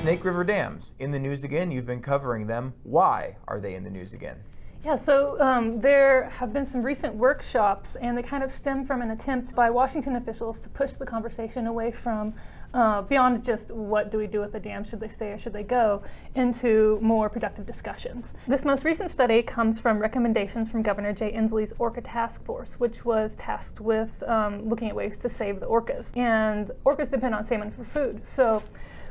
Snake River dams in the news again. You've been covering them. Why are they in the news again? Yeah, so there have been some recent workshops, and they kind of stem from an attempt by Washington officials to push the conversation away from beyond just what do we do with the dams, should they stay or should they go, into more productive discussions. This most recent study comes from recommendations from Governor Jay Inslee's Orca Task Force, which was tasked with looking at ways to save the orcas. And orcas depend on salmon for food. So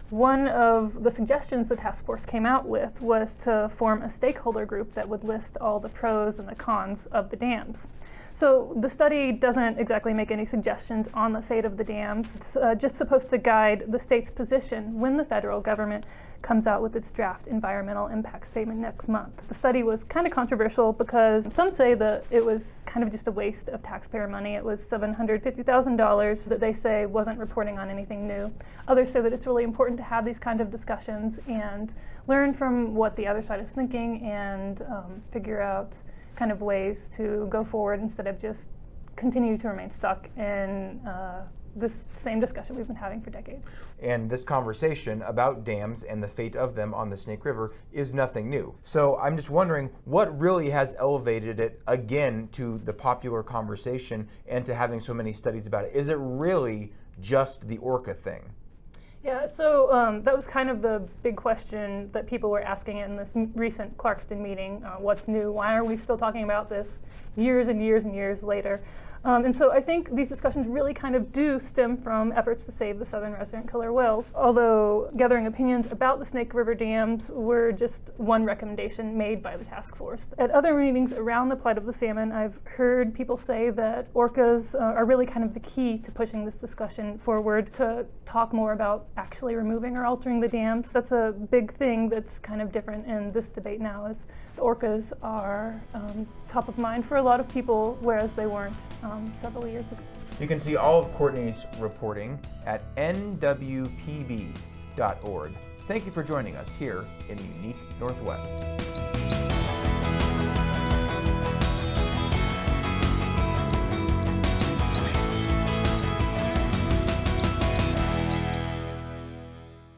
one of the suggestions the task force came out with was to form a stakeholder group that would list all the pros and the cons of the dams. So the study doesn't exactly make any suggestions on the fate of the dams. It's just supposed to guide the state's position when the federal government comes out with its draft environmental impact statement next month. The study was kind of controversial because some say that it was kind of just a waste of taxpayer money. It was $750,000 that they say wasn't reporting on anything new. Others say that it's really important to have these kind of discussions and learn from what the other side is thinking and figure out kind of ways to go forward instead of just continue to remain stuck in this same discussion we've been having for decades. And this conversation about dams and the fate of them on the Snake River is nothing new. So I'm just wondering what really has elevated it again to the popular conversation and to having so many studies about it. Is it really just the orca thing? Yeah, so that was kind of the big question that people were asking in this recent Clarkston meeting. What's new? Why are we still talking about this years and years and years later? And so I think these discussions really kind of do stem from efforts to save the southern resident killer whales, although gathering opinions about the Snake River dams were just one recommendation made by the task force. At other meetings around the plight of the salmon, I've heard people say that orcas are really kind of the key to pushing this discussion forward, to talk more about actually removing or altering the dams. That's a big thing that's kind of different in this debate now, is the orcas are top of mind for a lot of people, whereas they weren't several years ago. You can see all of Courtney's reporting at nwpb.org. Thank you for joining us here in the unique Northwest.